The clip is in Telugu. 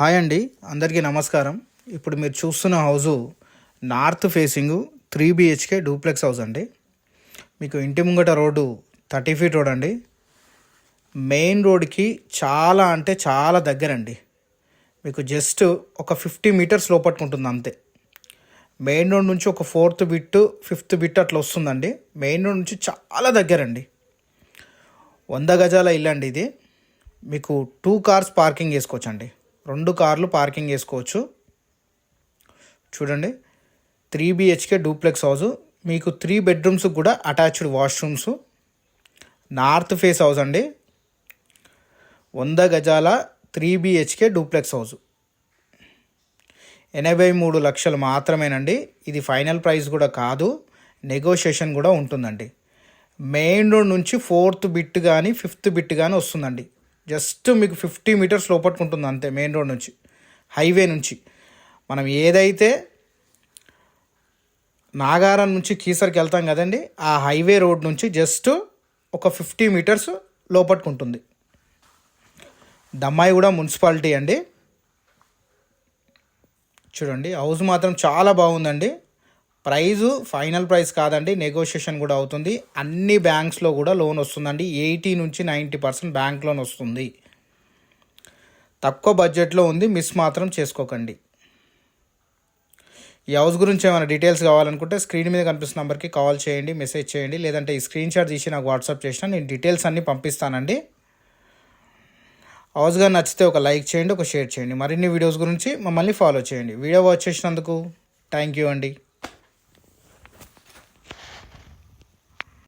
హాయ్ అండి, అందరికీ నమస్కారం. ఇప్పుడు మీరు చూస్తున్న house north facing 3 BHK duplex house అండి. మీకు ఇంటి ముంగట రోడ్డు 30 ఫీట్ రోడ్ అండి. మెయిన్ రోడ్కి చాలా అంటే చాలా దగ్గరండి. మీకు జస్ట్ ఒక 50 మీటర్స్ లోపట్టుకుంటుంది అంతే. మెయిన్ రోడ్ నుంచి ఒక 4th బిట్ 5th బిట్ అట్లా వస్తుందండి. మెయిన్ రోడ్ నుంచి చాలా దగ్గరండి. 100 గజాల ఇల్లు అండి ఇది. మీకు 2 కార్స్ పార్కింగ్ చేసుకోవచ్చండి. 2 కార్లు పార్కింగ్ చేసుకోవచ్చు. చూడండి, 3 BHK డూప్లెక్స్ హౌస్. మీకు 3 బెడ్రూమ్స్ కూడా attached washrooms. North face house అండి. 100 గజాల 3 BHK డూప్లెక్స్ హౌస్. 83 లక్షలు మాత్రమేనండి. ఇది ఫైనల్ ప్రైస్ కూడా కాదు, నెగోషియేషన్ కూడా ఉంటుందండి. మెయిన్ రోడ్ నుంచి 4th బిట్ కానీ 5th బిట్ కానీ వస్తుందండి. జస్ట్ మీకు 50 మీటర్స్ లోపట్టుకుంటుంది అంతే. మెయిన్ రోడ్ నుంచి, హైవే నుంచి, మనం ఏదైతే నాగారం నుంచి కీసర్కి వెళ్తాం కదండి, ఆ హైవే రోడ్ నుంచి జస్ట్ ఒక 50 మీటర్స్ లోపట్టుకుంటుంది. దమ్మాయి కూడా మున్సిపాలిటీ అండి. చూడండి, హౌస్ మాత్రం చాలా బాగుందండి. ప్రైజు ఫైనల్ ప్రైస్ కాదండి, నెగోషియేషన్ కూడా అవుతుంది. అన్ని బ్యాంక్స్లో కూడా లోన్ వస్తుందండి. 80 నుంచి 90% బ్యాంక్ లోన్ వస్తుంది. తక్కువ బడ్జెట్లో ఉంది, మిస్ మాత్రం చేసుకోకండి. ఈ హౌస్ గురించి ఏమైనా డీటెయిల్స్ కావాలనుకుంటే స్క్రీన్ మీద కనిపిస్తున్న నెంబర్కి కాల్ చేయండి, మెసేజ్ చేయండి, లేదంటే ఈ స్క్రీన్ షాట్ తీసి నాకు వాట్సాప్ చేసినా నేను డీటెయిల్స్ అన్నీ పంపిస్తానండి. హౌస్ గారు నచ్చితే ఒక లైక్ చేయండి, ఒక షేర్ చేయండి. మరిన్ని వీడియోస్ గురించి మమ్మల్ని ఫాలో చేయండి. వీడియో వాచ్ చేసినందుకు థ్యాంక్ యూ అండి.